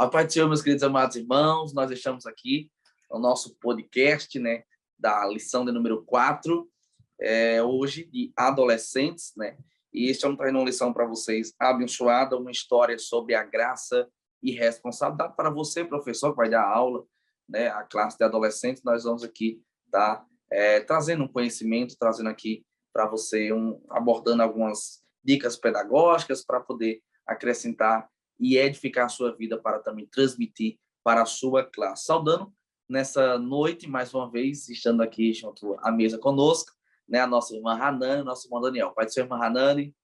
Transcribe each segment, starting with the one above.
A paz do Senhor, meus queridos amados irmãos, nós estamos aqui no nosso podcast, né, da lição de número 4, hoje de adolescentes, né, e estamos trazendo uma lição para vocês abençoada, uma história sobre a graça e responsabilidade para você, professor, que vai dar aula, né, a classe de adolescentes. Nós vamos aqui estar trazendo um conhecimento, trazendo aqui para você, abordando algumas dicas pedagógicas para poder acrescentar e edificar a sua vida, para também transmitir para a sua classe. Saudando nessa noite, mais uma vez, estando aqui junto à mesa conosco, né, a nossa irmã Hanani, nosso irmão Daniel. Pai do seu irmão Hanani.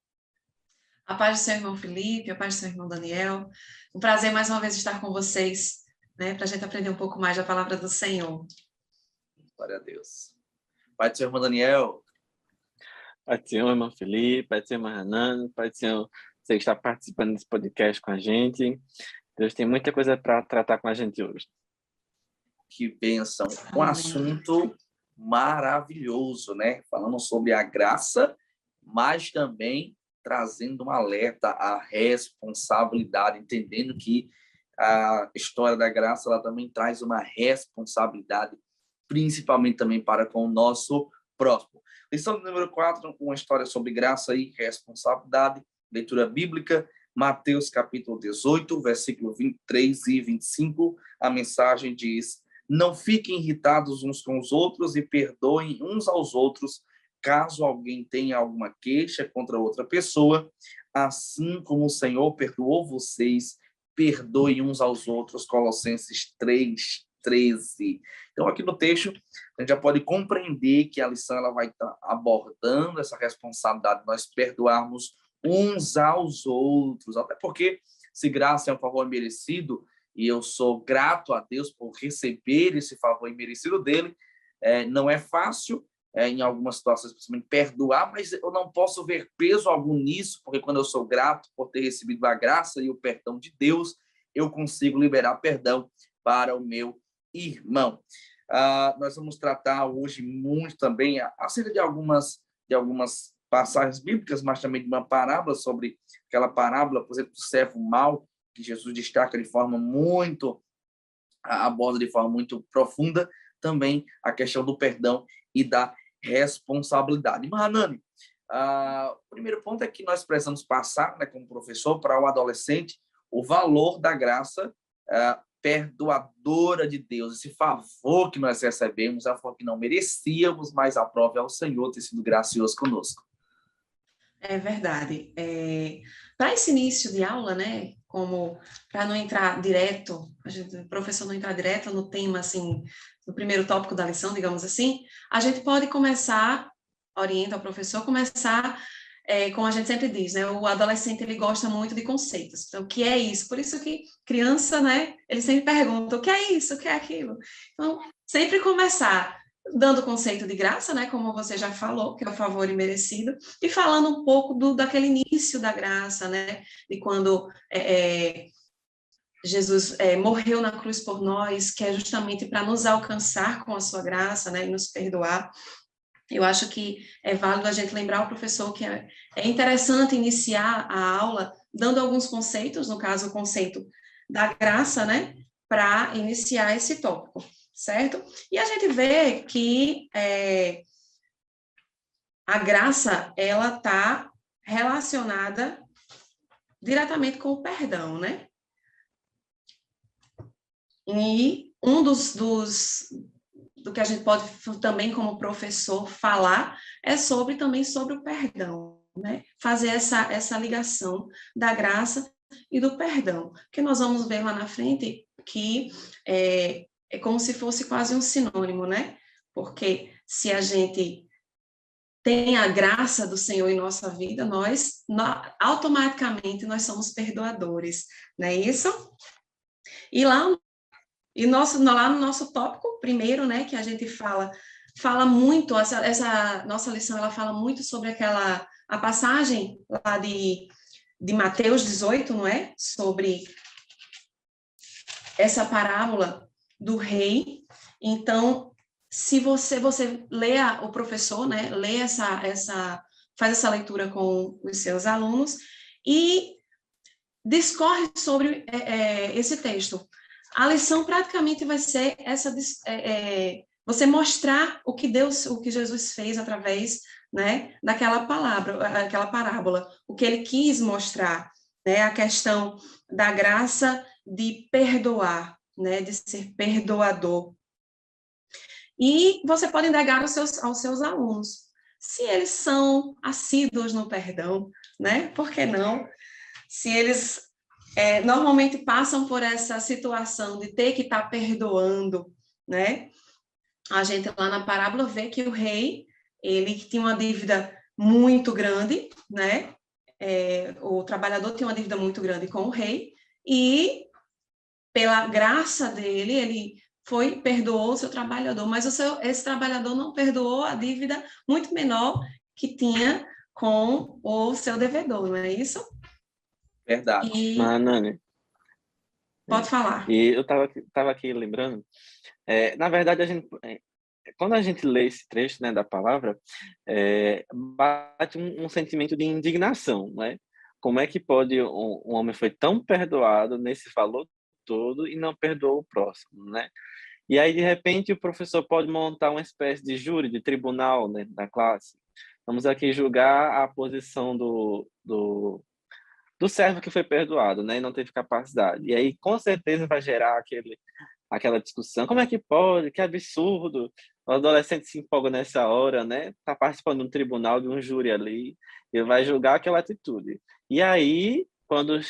A paz do seu irmão Felipe, a paz do seu irmão Daniel. Um prazer mais uma vez estar com vocês, né, para a gente aprender um pouco mais da palavra do Senhor. Glória a Deus. Pai do seu irmão Daniel. Pai do Senhor, irmão Felipe, Pai do Senhor, irmão Hanani, Pai do Senhor, você que está participando desse podcast com a gente. Deus tem muita coisa para tratar com a gente hoje. Que bênção. Um assunto maravilhoso, né? Falando sobre a graça, mas também trazendo um alerta à responsabilidade, entendendo que a história da graça ela também traz uma responsabilidade, principalmente também para com o nosso próximo. Lição número 4, uma história sobre graça e responsabilidade. Leitura bíblica, Mateus capítulo 18, versículo 23 e 25. A mensagem diz: não fiquem irritados uns com os outros e perdoem uns aos outros, caso alguém tenha alguma queixa contra outra pessoa. Assim como o Senhor perdoou vocês, perdoem uns aos outros. Colossenses 3:13. Então, aqui no texto, a gente já pode compreender que a lição ela vai estar abordando essa responsabilidade de nós perdoarmos uns aos outros, até porque se graça é um favor merecido, e eu sou grato a Deus por receber esse favor imerecido dele, não é fácil, em algumas situações, principalmente, perdoar, mas eu não posso ver peso algum nisso, porque quando eu sou grato por ter recebido a graça e o perdão de Deus, eu consigo liberar perdão para o meu irmão. Nós vamos tratar hoje muito também acerca de algumas passagens bíblicas, mas também de uma parábola, sobre aquela parábola, por exemplo, do servo mau, que Jesus destaca de forma muito, aborda de forma muito profunda, também a questão do perdão e da responsabilidade. Mas, Hanani, o primeiro ponto é que nós precisamos passar, né, como professor, para o adolescente, o valor da graça perdoadora de Deus, esse favor que nós recebemos, é um favor que não merecíamos, mas aprove ao Senhor ter sido gracioso conosco. É verdade. Para esse início de aula, né, como para não entrar direto, o professor não entrar direto no tema, assim, no primeiro tópico da lição, digamos assim, a gente pode começar, orienta o professor, começar, como a gente sempre diz, né, o adolescente, ele gosta muito de conceitos. Então, o que é isso? Por isso que criança, né, ele sempre pergunta, o que é isso? O que é aquilo? Então, sempre começar dando o conceito de graça, né, como você já falou, que é o favor imerecido, e falando um pouco daquele início da graça, né, de quando Jesus morreu na cruz por nós, que é justamente para nos alcançar com a sua graça, né, e nos perdoar. Eu acho que é válido a gente lembrar o professor que é interessante iniciar a aula dando alguns conceitos, no caso, o conceito da graça, né, para iniciar esse tópico. Certo? E a gente vê que a graça, ela está relacionada diretamente com o perdão, né? E um do que a gente pode também, como professor, falar é também sobre o perdão, né? Fazer essa ligação da graça e do perdão, que nós vamos ver lá na frente que é como se fosse quase um sinônimo, né? Porque se a gente tem a graça do Senhor em nossa vida, nós automaticamente nós somos perdoadores, não é isso? E lá no nosso tópico primeiro, né, que a gente fala muito, essa nossa lição, ela fala muito sobre a passagem lá de Mateus 18, não é? Sobre essa parábola do rei. Então, se você lê o professor, né, lê faz essa leitura com os seus alunos e discorre sobre esse texto. A lição praticamente vai ser você mostrar o que Jesus fez através, né, daquela aquela parábola, o que ele quis mostrar, né, a questão da graça de perdoar, né, de ser perdoador. E você pode indagar aos seus alunos se eles são assíduos no perdão, né? Por que não? Se eles normalmente passam por essa situação de ter que estar perdoando, né? A gente lá na parábola vê que o rei, ele tinha uma dívida muito grande, né? O trabalhador tinha uma dívida muito grande com o rei, e pela graça dele, ele perdoou o seu trabalhador, mas esse trabalhador não perdoou a dívida muito menor que tinha com o seu devedor, não é isso? Verdade. Mas, Nani, Pode falar. E eu estava aqui lembrando, na verdade, quando a gente lê esse trecho, né, da palavra, bate um sentimento de indignação, né? Como é que pode um homem foi tão perdoado nesse valor todo e não perdoou o próximo, né? E aí, de repente, o professor pode montar uma espécie de júri, de tribunal, né, da classe. Vamos aqui julgar a posição do servo que foi perdoado, né, e não teve capacidade. E aí, com certeza, vai gerar aquela discussão. Como é que pode? Que absurdo! O adolescente se empolga nessa hora, né? Está participando de um tribunal, de um júri ali, e vai julgar aquela atitude. E aí, quando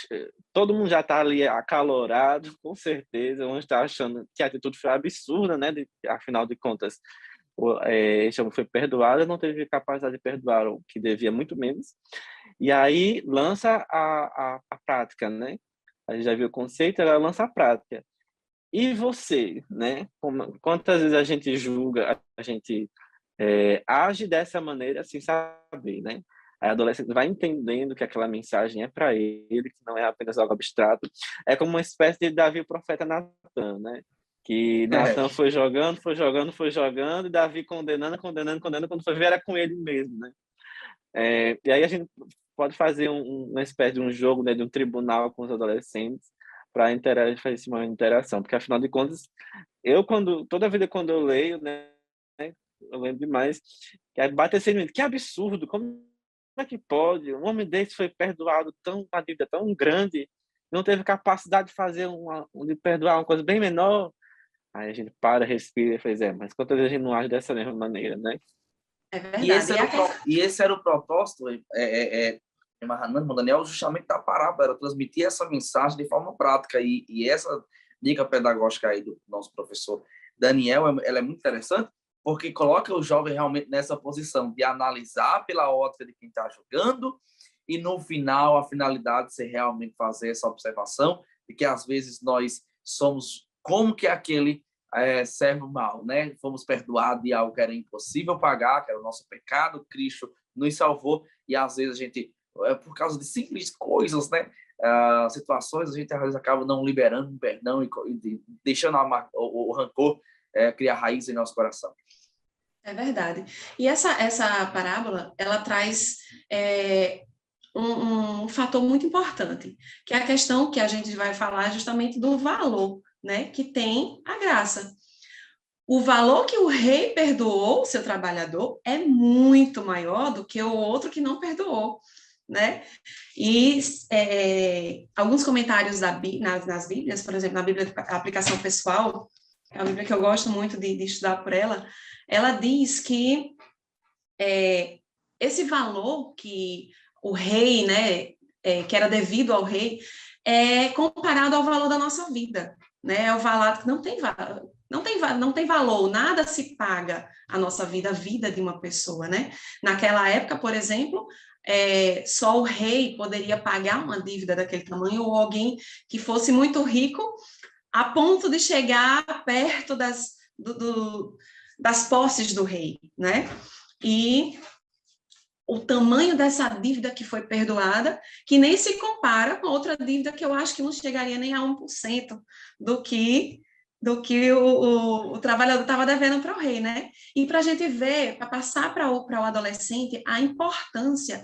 todo mundo já está ali acalorado, com certeza, vão estar achando que a atitude foi absurda, né? Afinal de contas, esse homem foi perdoado, não teve capacidade de perdoar o que devia, muito menos. E aí lança a prática, né? A gente já viu o conceito, ela lança a prática. E você, né? Quantas vezes a gente julga, a gente age dessa maneira sem saber, né? A adolescente vai entendendo que aquela mensagem é para ele, que não é apenas algo abstrato. É como uma espécie de Davi, o profeta Natan, né? Que Natan foi jogando, e Davi condenando, quando foi ver era com ele mesmo, né? E aí a gente pode fazer uma espécie de um jogo, né, de um tribunal com os adolescentes para interagir, fazer uma interação, porque afinal de contas, toda vida quando eu leio, né, eu lembro demais que aí bate esse sentimento, que absurdo, como é que pode? Um homem desse foi perdoado uma dívida tão grande, não teve capacidade de fazer de perdoar uma coisa bem menor. Aí a gente para, respira e faz, mas quantas vezes a gente não age dessa mesma maneira, né? É verdade. E esse era o propósito, Mahanan, Daniel, justamente da parábola, era transmitir essa mensagem de forma prática. E essa dica pedagógica aí do nosso professor Daniel, ela é muito interessante, porque coloca o jovem realmente nessa posição de analisar pela ótica de quem está jogando, e no final, a finalidade ser realmente fazer essa observação de que às vezes nós somos como que aquele servo mal, né? Fomos perdoados de algo que era impossível pagar, que era o nosso pecado, Cristo nos salvou, e às vezes a gente, por causa de simples coisas, né? Situações, a gente às vezes acaba não liberando um perdão e deixando o rancor criar raiz em nosso coração. É verdade. E essa parábola, ela traz um fator muito importante, que é a questão que a gente vai falar justamente do valor, né, que tem a graça. O valor que o rei perdoou o seu trabalhador é muito maior do que o outro que não perdoou, né? E alguns comentários nas Bíblias, por exemplo, na Bíblia de Aplicação Pessoal, é uma Bíblia que eu gosto muito de estudar por ela diz que esse valor que o rei, né, que era devido ao rei, é comparado ao valor da nossa vida, né? É o valor que não tem valor, nada se paga a nossa vida, a vida de uma pessoa, né? Naquela época, por exemplo, só o rei poderia pagar uma dívida daquele tamanho, ou alguém que fosse muito rico a ponto de chegar perto das posses do rei, né? E o tamanho dessa dívida que foi perdoada, que nem se compara com outra dívida que eu acho que não chegaria nem a 1% do que o trabalhador estava devendo para o rei, né? E para a gente ver, para passar para o adolescente, a importância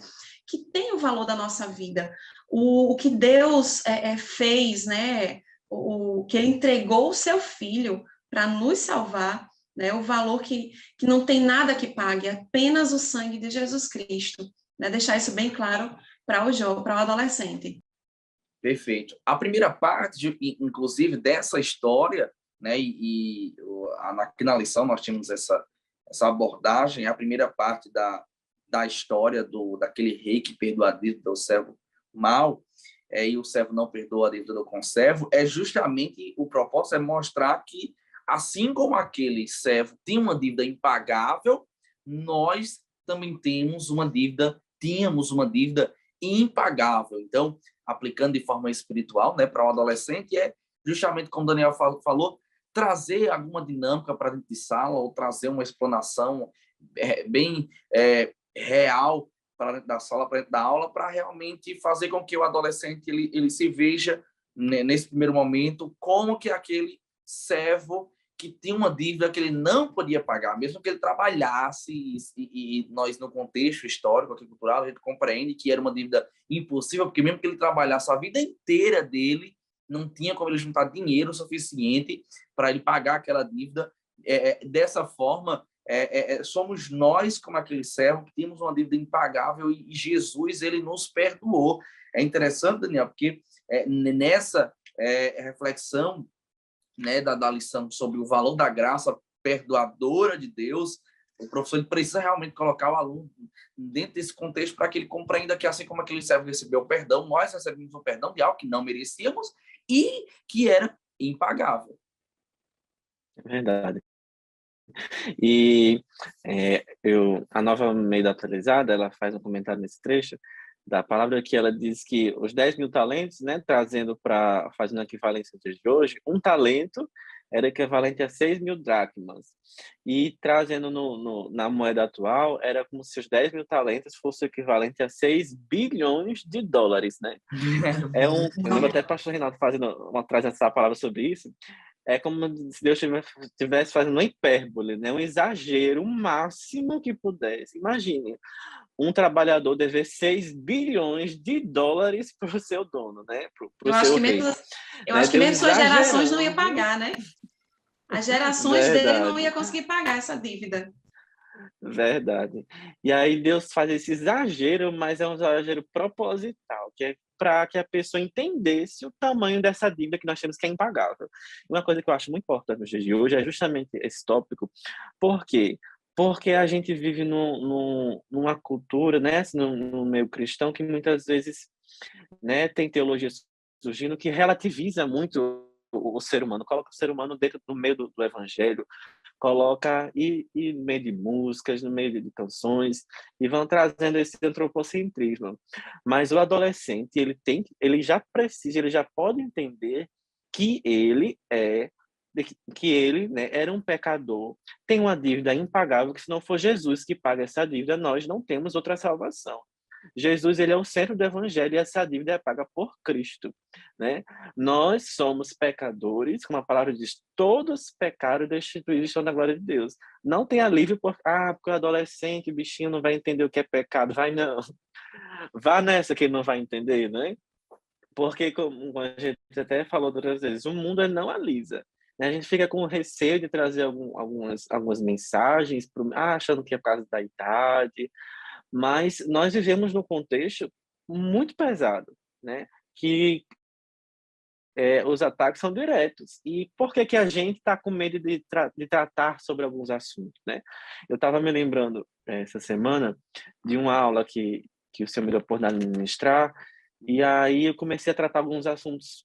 que tem o valor da nossa vida. O que Deus fez, né? O que Ele entregou o seu Filho para nos salvar, né? O valor que não tem nada que pague, apenas o sangue de Jesus Cristo. Né? Deixar isso bem claro para o adolescente. Perfeito. A primeira parte, inclusive, dessa história, né, aqui na lição nós tínhamos essa abordagem, a primeira parte da história daquele rei que perdoa a dívida do servo mal, e o servo não perdoa a dívida do conservo, é justamente o propósito é mostrar que, assim como aquele servo tinha uma dívida impagável, nós também tínhamos uma dívida impagável. Então, aplicando de forma espiritual, né, para o adolescente, é justamente como o Daniel falou, trazer alguma dinâmica para dentro de sala ou trazer uma explanação bem real para dentro da sala, para dentro da aula, para realmente fazer com que o adolescente ele se veja, né, nesse primeiro momento, como que aquele servo que tinha uma dívida que ele não podia pagar, mesmo que ele trabalhasse, e nós, no contexto histórico, aqui, cultural, a gente compreende que era uma dívida impossível, porque mesmo que ele trabalhasse a vida inteira dele, não tinha como ele juntar dinheiro suficiente para ele pagar aquela dívida. Dessa forma, somos nós, como aquele servo, que temos uma dívida impagável e Jesus, ele nos perdoou. É interessante, Daniel, porque nessa reflexão, né, da lição sobre o valor da graça perdoadora de Deus, o professor precisa realmente colocar o aluno dentro desse contexto para que ele compreenda que, assim como aquele servo recebeu o perdão, nós recebemos o perdão de algo que não merecíamos e que era impagável. É verdade. E a Nova Almeida Atualizada, ela faz um comentário nesse trecho da palavra que ela diz que os 10.000 talentos, né, fazendo a equivalência de hoje, um talento era equivalente a 6.000 dracmas. E trazendo na moeda atual, era como se os 10.000 talentos fossem equivalente a 6 bilhões de dólares, né? Eu lembro até o pastor Renato trazendo essa palavra sobre isso. É como se Deus estivesse fazendo uma hipérbole, né? Um exagero, o máximo que pudesse. Imagine, um trabalhador dever 6 bilhões de dólares para o seu dono, né? Para o seu rei. Eu acho que mesmo suas gerações não iam pagar, né? As gerações dele não iam conseguir pagar essa dívida. Verdade. E aí Deus faz esse exagero, mas é um exagero proposital, que é para que a pessoa entendesse o tamanho dessa dívida que nós temos, que é impagável. Uma coisa que eu acho muito importante nos dias de hoje é justamente esse tópico. Por quê? Porque a gente vive numa cultura, né, no meio cristão, que muitas vezes, né, tem teologia surgindo que relativiza muito o ser humano, coloca o ser humano dentro do meio do evangelho, coloca no meio de músicas, no meio de canções, e vão trazendo esse antropocentrismo. Mas o adolescente, ele já precisa, ele já pode entender que ele né, era um pecador, tem uma dívida impagável, que se não for Jesus que paga essa dívida, nós não temos outra salvação. Jesus, ele é o centro do evangelho e essa dívida é paga por Cristo, né? Nós somos pecadores, como a palavra diz, todos pecaram e destituídos estão da glória de Deus. Não tem alívio porque o adolescente, o bichinho não vai entender o que é pecado. Vai não. Vá nessa que ele não vai entender, né? Porque, como a gente até falou outras vezes, o mundo não alisa. A gente fica com receio de trazer algumas mensagens, achando que é por causa da idade, mas nós vivemos num contexto muito pesado, né? Que os ataques são diretos. E por que a gente está com medo de tratar sobre alguns assuntos, né? Eu estava me lembrando essa semana de uma aula que o senhor me deu por ministrar, e aí eu comecei a tratar alguns assuntos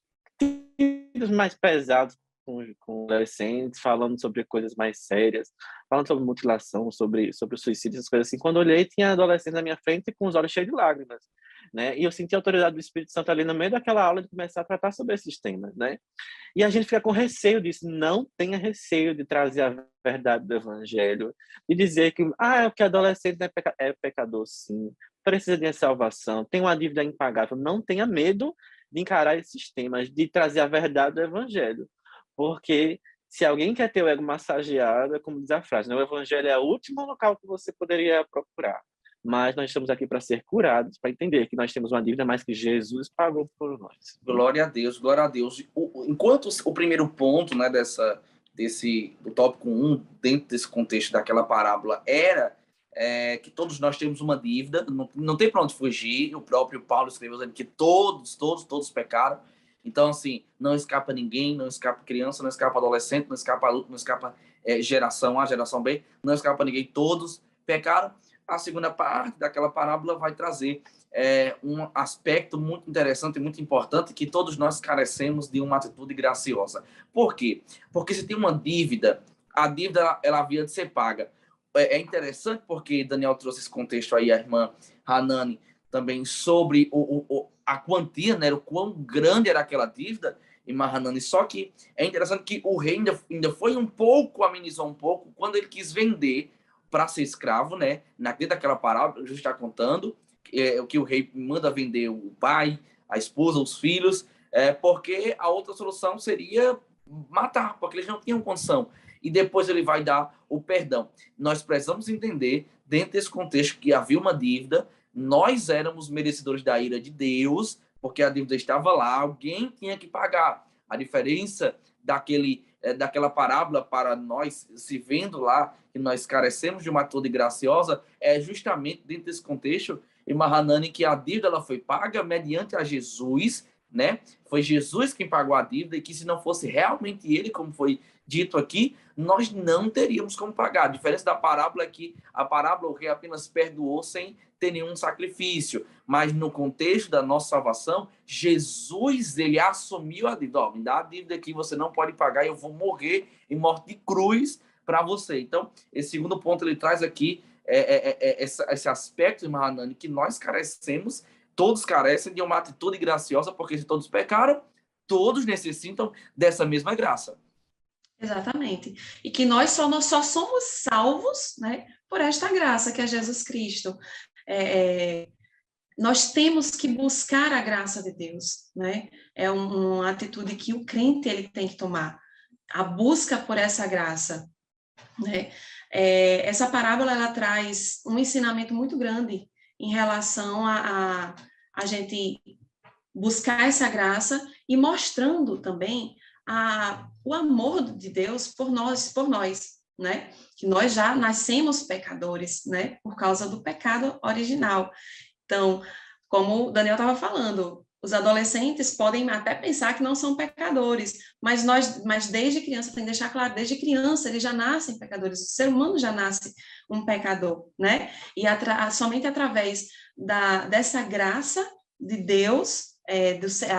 mais pesados com adolescentes, falando sobre coisas mais sérias, falando sobre mutilação, sobre o suicídio, essas coisas assim. Quando eu olhei, tinha adolescentes na minha frente com os olhos cheios de lágrimas, né? E eu senti a autoridade do Espírito Santo ali no meio daquela aula de começar a tratar sobre esses temas, né? E a gente fica com receio disso. Não tenha receio de trazer a verdade do Evangelho, de dizer que porque adolescente é pecador, sim, precisa de salvação, tem uma dívida impagável. Não tenha medo de encarar esses temas, de trazer a verdade do Evangelho. Porque se alguém quer ter o ego massageado, é como diz a frase, né? O Evangelho é o último local que você poderia procurar. mas nós estamos aqui para ser curados, para entender que nós temos uma dívida, mas que Jesus pagou por nós. Glória a Deus, glória a Deus. Enquanto o primeiro ponto, né, do tópico 1, dentro desse contexto daquela parábola, era que todos nós temos uma dívida, não tem para onde fugir. O próprio Paulo escreveu dizendo que todos pecaram. Então, assim, não escapa ninguém, não escapa criança, não escapa adolescente, não escapa adulto, não escapa geração A, geração B, não escapa ninguém, todos pecaram. A segunda parte daquela parábola vai trazer um aspecto muito interessante e muito importante, que todos nós carecemos de uma atitude graciosa. Por quê? Porque se tem uma dívida, a dívida ela havia de ser paga. É interessante porque Daniel trouxe esse contexto aí, a irmã Hanani, também sobre a quantia, né, o quão grande era aquela dívida, irmã Hanani. Só que é interessante que o rei ainda foi amenizou um pouco, quando ele quis vender para ser escravo, né? Dentro daquela parábola, a gente está contando, o que o rei manda vender o pai, a esposa, os filhos, porque a outra solução seria matar, porque eles não tinham condição. E depois ele vai dar o perdão. Nós precisamos entender, dentro desse contexto, que havia uma dívida, nós éramos merecedores da ira de Deus, porque a dívida estava lá, alguém tinha que pagar. A diferença daquela parábola para nós, se vendo lá que nós carecemos de uma atitude graciosa, é justamente dentro desse contexto, irmã Hanani, que a dívida ela foi paga mediante a Jesus, né? Foi Jesus quem pagou a dívida, e que se não fosse realmente ele, como foi dito aqui, nós não teríamos como pagar. A diferença da parábola é que a parábola o rei apenas perdoou sem ter nenhum sacrifício, mas no contexto da nossa salvação, Jesus, ele assumiu a dívida. Me dá a dívida que você não pode pagar e eu vou morrer em morte de cruz para você. Então, esse segundo ponto ele traz aqui esse aspecto, irmã Hanani, que nós carecemos, todos carecem de uma atitude graciosa, porque se todos pecaram, todos necessitam dessa mesma graça. Exatamente. E que nós só somos salvos, né, por esta graça que é Jesus Cristo. Nós temos que buscar a graça de Deus, né? É uma atitude que o crente ele tem que tomar, a busca por essa graça, né? Essa parábola ela traz um ensinamento muito grande em relação a gente buscar essa graça e mostrando também o amor de Deus por nós, né? Que nós já nascemos pecadores, né? Por causa do pecado original. Então, como o Daniel estava falando, os adolescentes podem até pensar que não são pecadores, mas desde criança, tem que deixar claro, desde criança eles já nascem pecadores, o ser humano já nasce um pecador, né? E somente através dessa graça de Deus,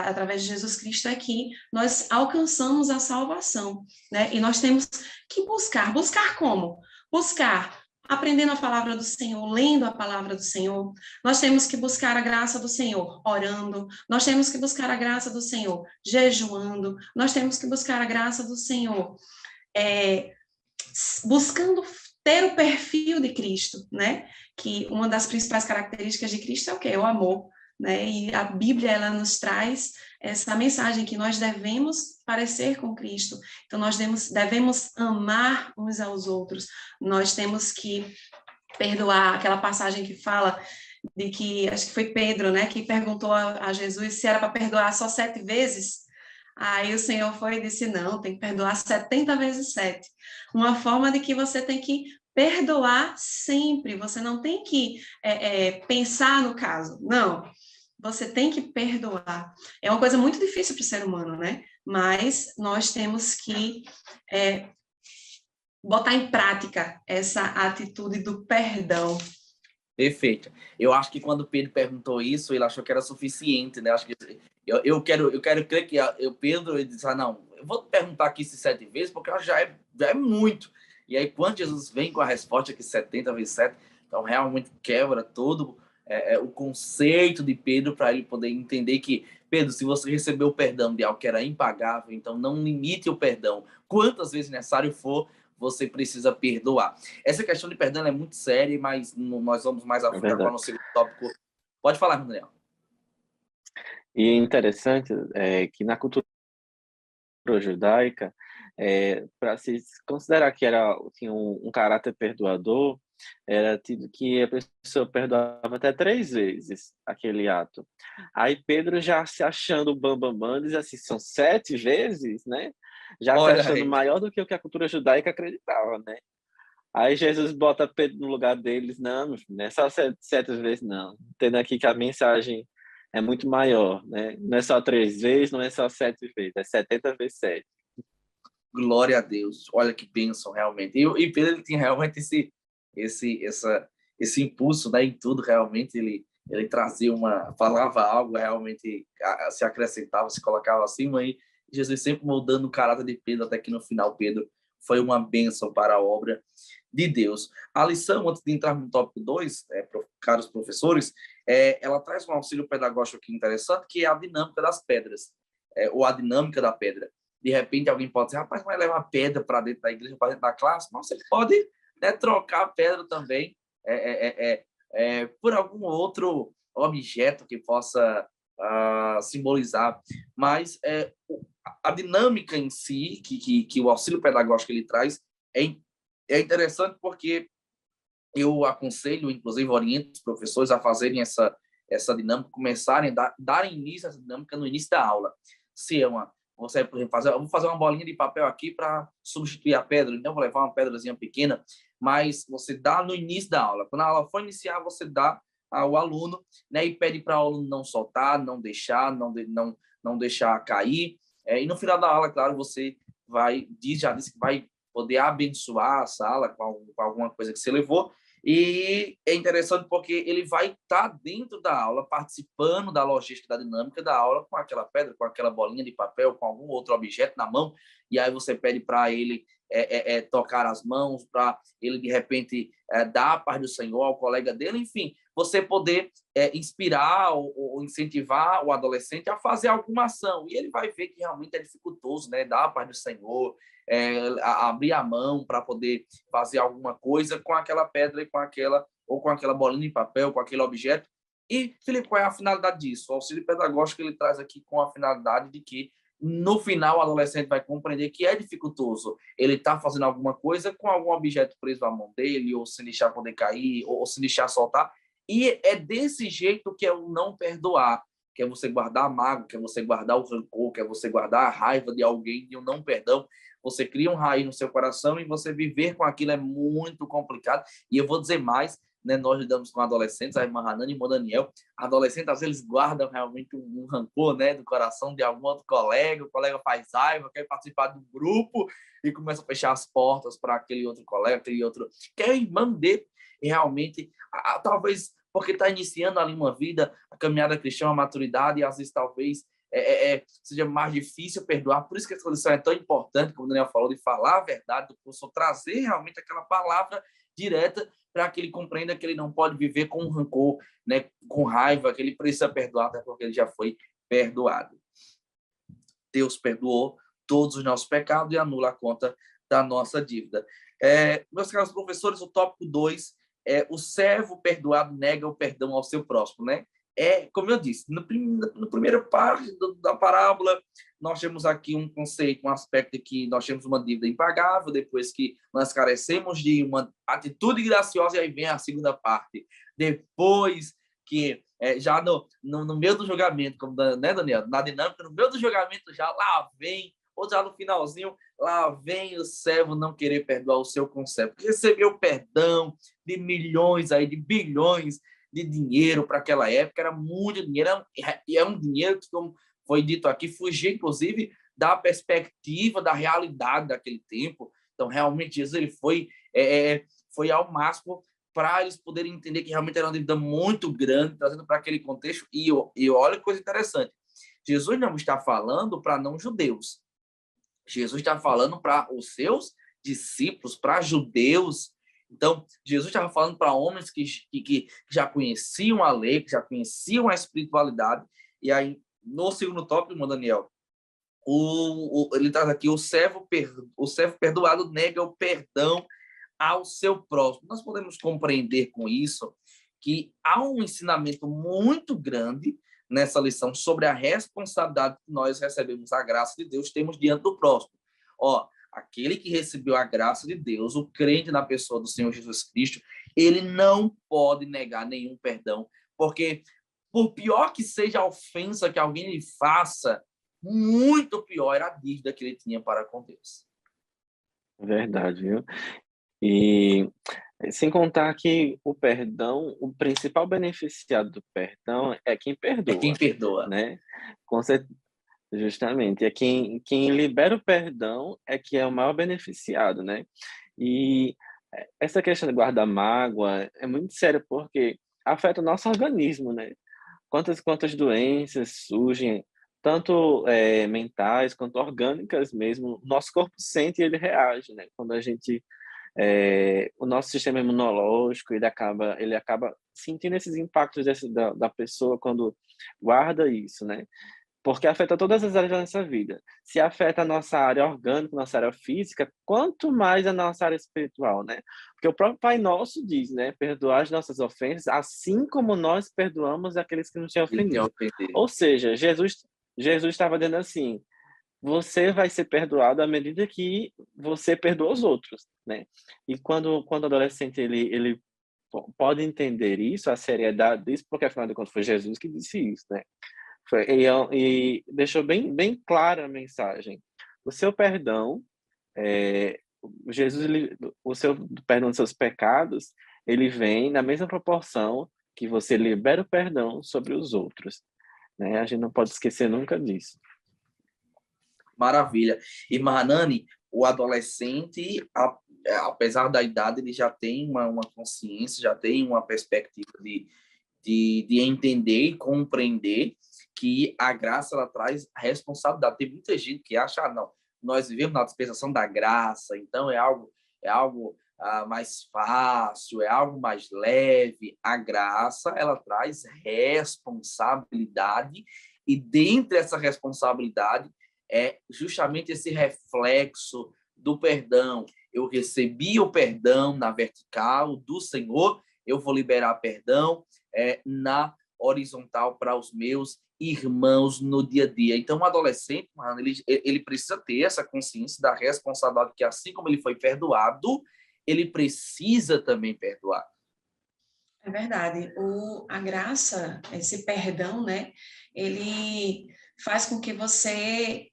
através de Jesus Cristo é que nós alcançamos a salvação, né? E nós temos que buscar como? Buscar aprendendo a palavra do Senhor, lendo a palavra do Senhor. Nós temos que buscar a graça do Senhor orando, nós temos que buscar a graça do Senhor jejuando, nós temos que buscar a graça do Senhor buscando ter o perfil de Cristo, né? Que uma das principais características de Cristo é o quê? É o amor, né? E a Bíblia ela nos traz essa mensagem que nós devemos parecer com Cristo. Então nós devemos amar uns aos outros. Nós temos que perdoar, aquela passagem que fala de que acho que foi Pedro, né, que perguntou a Jesus se era para perdoar só 7 vezes. Aí o Senhor foi e disse, não, tem que perdoar 70 vezes 7. Uma forma de que você tem que perdoar sempre, você não tem que pensar no caso, não, você tem que perdoar. É uma coisa muito difícil para o ser humano, né? Mas nós temos que botar em prática essa atitude do perdão. Perfeito. Eu acho que quando Pedro perguntou isso, ele achou que era suficiente, né? Acho que eu quero crer que Pedro ele disse, não, eu vou perguntar aqui se 7 vezes, porque já é muito. E aí, quando Jesus vem com a resposta que 70 vezes 7, então realmente quebra todo o conceito de Pedro, para ele poder entender que, Pedro, se você recebeu o perdão de algo que era impagável, então não limite o perdão. Quantas vezes necessário for, você precisa perdoar. Essa questão de perdão é muito séria, mas nós vamos mais a fundo agora no segundo tópico. Pode falar, Daniel. E é interessante que na cultura judaica, para se considerar que tinha um caráter perdoador, era tido que a pessoa perdoava até 3 vezes aquele ato. Aí Pedro já se achando bambambam, diz assim, são 7 vezes, né? Já se Olha achando aí. maior do que o que a cultura judaica acreditava, né? Aí Jesus bota Pedro no lugar deles, não, meu filho, não é só 7 vezes, não. Entendo aqui que a mensagem é muito maior, né? Não é só 3 vezes, não é só 7 vezes, é 70 vezes 7. Glória a Deus. Olha que bênção, realmente. E Pedro, ele tinha realmente esse, essa, esse impulso, né, em tudo, realmente. Ele trazia falava algo, realmente se acrescentava, se colocava acima. E Jesus sempre moldando o caráter de Pedro, até que no final Pedro foi uma bênção para a obra de Deus. A lição, antes de entrar no tópico 2, caros professores, ela traz um auxílio pedagógico aqui interessante, que é a dinâmica das pedras, ou a dinâmica da pedra. De repente, alguém pode dizer, rapaz, vai levar pedra para dentro da igreja, para dentro da classe? Não, você pode, né, trocar a pedra também por algum outro objeto que possa simbolizar. Mas a dinâmica em si, que o auxílio pedagógico ele traz, é interessante porque eu aconselho, inclusive oriento os professores a fazerem essa dinâmica, começarem a darem início a essa dinâmica no início da aula. Se é você, por exemplo, eu vou fazer uma bolinha de papel aqui para substituir a pedra, então vou levar uma pedrazinha pequena, mas você dá no início da aula. Quando a aula for iniciar, você dá ao aluno, né, e pede para o aluno não soltar, não deixar, não deixar cair. E no final da aula, claro, você já disse que vai poder abençoar a sala com alguma coisa que você levou. E é interessante porque ele vai estar dentro da aula, participando da logística, da dinâmica da aula, com aquela pedra, com aquela bolinha de papel, com algum outro objeto na mão, e aí você pede para ele tocar as mãos, para ele, de repente, dar a paz do Senhor ao colega dele, enfim, você poder inspirar ou incentivar o adolescente a fazer alguma ação, e ele vai ver que realmente é dificultoso, né? Dar a paz do Senhor, abrir a mão para poder fazer alguma coisa com aquela pedra e com aquela bolinha de papel, com aquele objeto. E, Felipe, qual é a finalidade disso? O auxílio pedagógico ele traz aqui com a finalidade de que, no final, o adolescente vai compreender que é dificultoso ele está fazendo alguma coisa com algum objeto preso à mão dele, ou se deixar poder cair, ou se deixar soltar. E é desse jeito que é o não perdoar, que é você guardar a mágoa, que é você guardar o rancor, que é você guardar a raiva de alguém e o não perdão. Você cria um raiz no seu coração e você viver com aquilo é muito complicado. E eu vou dizer mais, né? Nós lidamos com adolescentes, a irmã Hanana e o irmão Daniel. Adolescentes, às vezes, guardam realmente um rancor, né, do coração de algum outro colega. O colega faz raiva, quer participar do grupo e começa a fechar as portas para aquele outro colega, aquele outro... que é o irmão dele. E realmente, talvez porque está iniciando ali uma vida, a caminhada cristã, a maturidade, e às vezes talvez seja mais difícil perdoar. Por isso que essa lição é tão importante, como o Daniel falou, de falar a verdade do professor, trazer realmente aquela palavra direta para que ele compreenda que ele não pode viver com rancor, né, com raiva, que ele precisa perdoar, até porque ele já foi perdoado. Deus perdoou todos os nossos pecados e anula a conta da nossa dívida. Meus caros professores, o tópico 2 é o servo perdoado nega o perdão ao seu próximo, né? Como eu disse, no primeiro parte da parábola, nós temos aqui um conceito, um aspecto de que nós temos uma dívida impagável, depois que nós carecemos de uma atitude graciosa, e aí vem a segunda parte. Depois que, já no meio do julgamento, como, né, Daniel? Na dinâmica, no meio do julgamento, já lá vem, ou já no finalzinho, lá vem o servo não querer perdoar o seu conservo, porque recebeu perdão de milhões, aí, de bilhões de dinheiro para aquela época, era muito dinheiro, e é um dinheiro que, como foi dito aqui, fugia, inclusive, da perspectiva, da realidade daquele tempo. Então, realmente, Jesus ele foi ao máximo para eles poderem entender que realmente era uma dívida muito grande, trazendo para aquele contexto. E olha que coisa interessante, Jesus não está falando para não-judeus, Jesus está falando para os seus discípulos, para judeus. Então, Jesus estava falando para homens que já conheciam a lei, que já conheciam a espiritualidade. E aí, no segundo tópico, irmão Daniel, ele traz aqui, o servo perdoado nega o perdão ao seu próximo. Nós podemos compreender com isso que há um ensinamento muito grande nessa lição sobre a responsabilidade que nós recebemos, a graça de Deus, temos diante do próximo. Aquele que recebeu a graça de Deus, o crente na pessoa do Senhor Jesus Cristo, ele não pode negar nenhum perdão, porque por pior que seja a ofensa que alguém lhe faça, muito pior era a dívida que ele tinha para com Deus. Verdade, viu? E sem contar que o perdão, o principal beneficiado do perdão é quem É quem perdoa, perdoa. né? Com certeza, justamente. É quem libera o perdão é que é o maior beneficiado, né? E essa questão de guardar mágoa é muito séria porque afeta o nosso organismo, né? Quantas doenças surgem, tanto mentais quanto orgânicas mesmo. Nosso corpo sente e ele reage, né? Quando a gente o nosso sistema imunológico ele acaba sentindo esses impactos da pessoa quando guarda isso, né? Porque afeta todas as áreas da nossa vida. Se afeta a nossa área orgânica, nossa área física, quanto mais a nossa área espiritual, né? Porque o próprio Pai Nosso diz, né? Perdoar as nossas ofensas, assim como nós perdoamos aqueles que nos têm Ele tem ofendido. ofendido. Ou seja, Jesus estava dizendo assim: você vai ser perdoado à medida que você perdoa os outros, né? E quando o adolescente ele pode entender isso, a seriedade disso, porque afinal de contas foi Jesus que disse isso, né? E deixou bem clara a mensagem. O seu perdão, é, o seu perdão dos seus pecados, ele vem na mesma proporção que você libera o perdão sobre os outros, né? A gente não pode esquecer nunca disso. Maravilha. E Mahanani, o adolescente, apesar da idade, ele já tem uma consciência, já tem uma perspectiva de entender e compreender que a graça ela traz responsabilidade. Tem muita gente que acha, não, nós vivemos na dispensação da graça, então é algo mais fácil, é algo mais leve. A graça ela traz responsabilidade e dentro dessa responsabilidade é justamente esse reflexo do perdão. Eu recebi o perdão na vertical do Senhor, eu vou liberar perdão na horizontal para os meus irmãos no dia a dia. Então, o adolescente, mano, ele precisa ter essa consciência da responsabilidade que, assim como ele foi perdoado, ele precisa também perdoar. É verdade. A graça, esse perdão, né, ele faz com que você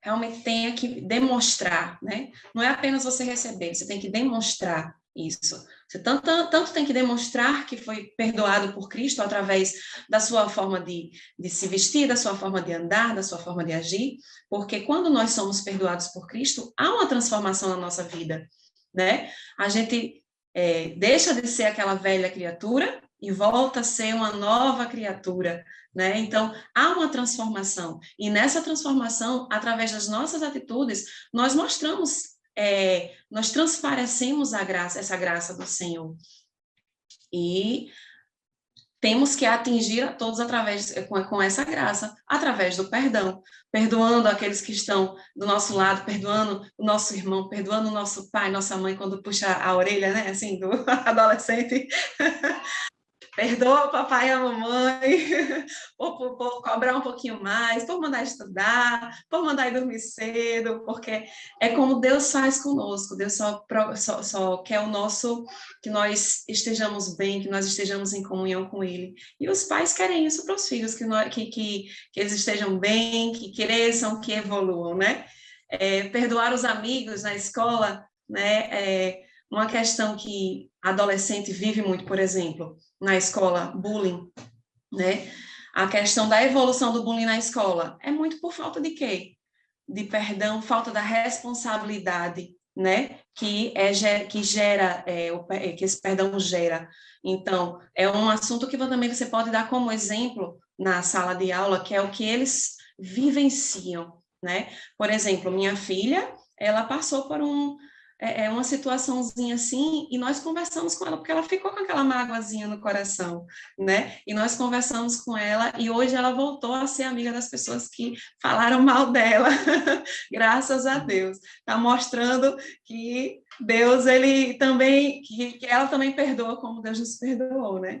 realmente tenha que demonstrar, né? Não é apenas você receber, você tem que demonstrar isso. Você tanto tem que demonstrar que foi perdoado por Cristo através da sua forma de se vestir, da sua forma de andar, da sua forma de agir, porque quando nós somos perdoados por Cristo, há uma transformação na nossa vida, né? A gente deixa de ser aquela velha criatura e volta a ser uma nova criatura, né? Então, há uma transformação, e nessa transformação, através das nossas atitudes, nós mostramos, nós transparecemos essa graça do Senhor. E temos que atingir a todos com essa graça, através do perdão, perdoando aqueles que estão do nosso lado, perdoando o nosso irmão, perdoando o nosso pai, nossa mãe, quando puxa a orelha, né, assim, do adolescente. Perdoa o papai e a mamãe por cobrar um pouquinho mais, por mandar estudar, por mandar ir dormir cedo, porque é como Deus faz conosco. Deus só quer que nós estejamos bem, que nós estejamos em comunhão com Ele. E os pais querem isso para os filhos, que eles estejam bem, que cresçam, que evoluam, né? Perdoar os amigos na escola, né? Uma questão que adolescente vive muito, por exemplo, na escola, bullying, né? A questão da evolução do bullying na escola é muito por falta de quê? De perdão, falta da responsabilidade, né? Que esse perdão gera. Então, é um assunto que também você pode dar como exemplo na sala de aula, que é o que eles vivenciam, né? Por exemplo, minha filha, ela passou por uma situaçãozinha assim, e nós conversamos com ela, porque ela ficou com aquela mágoazinha no coração, né? E nós conversamos com ela, e hoje ela voltou a ser amiga das pessoas que falaram mal dela, graças a Deus. Está mostrando que Deus, ele também, que ela também perdoa como Deus nos perdoou, né?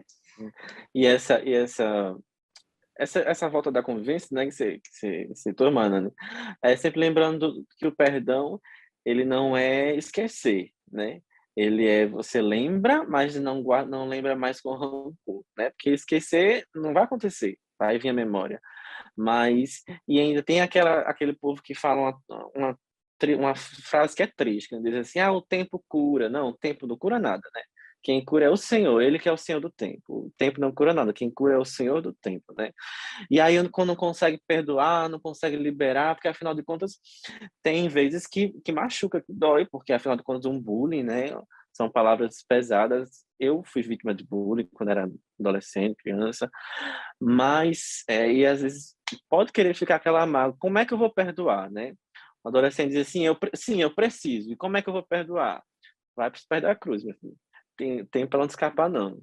E essa essa volta da convivência, né, que você citou, mano, né? É sempre lembrando que o perdão, ele não é esquecer, né? Ele é você lembra, mas não guarda, não lembra mais com rancor, né? Porque esquecer não vai acontecer, vai vir a memória. Mas e ainda tem aquele povo que fala uma frase que é triste, que diz assim: "Ah, o tempo cura". Não, o tempo não cura nada, né? Quem cura é o Senhor, ele que é o Senhor do tempo. O tempo não cura nada, quem cura é o Senhor do tempo, né? E aí, quando não consegue perdoar, não consegue liberar, porque afinal de contas, tem vezes que machuca, que dói, porque afinal de contas, um bullying, né? São palavras pesadas. Eu fui vítima de bullying quando era adolescente, criança, mas, e às vezes pode querer ficar aquela mágoa. Como é que eu vou perdoar, né? O adolescente diz assim: sim, eu preciso. E como é que eu vou perdoar? Vai para os pés da cruz, meu filho. Tem para onde escapar, não.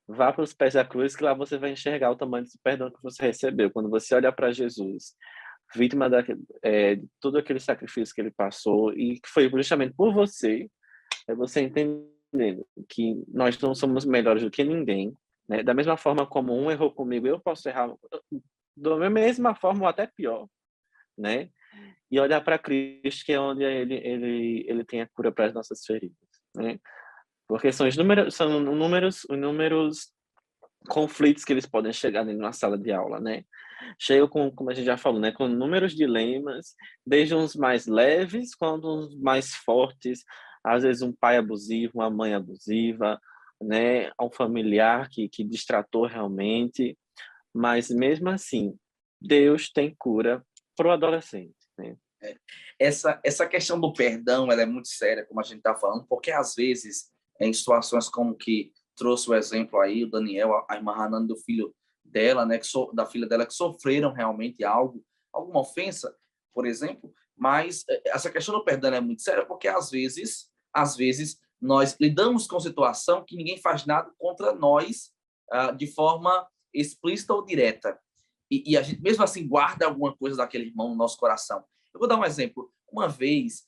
Vá para os pés da cruz, que lá você vai enxergar o tamanho do perdão que você recebeu. Quando você olhar para Jesus, vítima de todo aquele sacrifício que ele passou e que foi justamente por você, é você entendendo que nós não somos melhores do que ninguém, né? Da mesma forma como um errou comigo, eu posso errar da mesma forma ou até pior, né? E olhar para Cristo, que é onde ele tem a cura para as nossas feridas, né? Porque são inúmeros conflitos que eles podem chegar dentro de uma sala de aula, né? Chegam com, como a gente já falou, né, com inúmeros dilemas, desde uns mais leves quanto uns mais fortes, às vezes um pai abusivo, uma mãe abusiva, né, um familiar que distratou realmente, mas mesmo assim, Deus tem cura para o adolescente, né? Essa questão do perdão, ela é muito séria, como a gente está falando, porque às vezes, em situações como que trouxe o exemplo aí, o Daniel, a irmã Hanan do filho dela, né, da filha dela, que sofreram realmente algo, alguma ofensa, por exemplo, mas essa questão do perdão é muito séria, porque às vezes, nós lidamos com situação que ninguém faz nada contra nós de forma explícita ou direta. E a gente, mesmo assim, guarda alguma coisa daquele irmão no nosso coração. Eu vou dar um exemplo. Uma vez,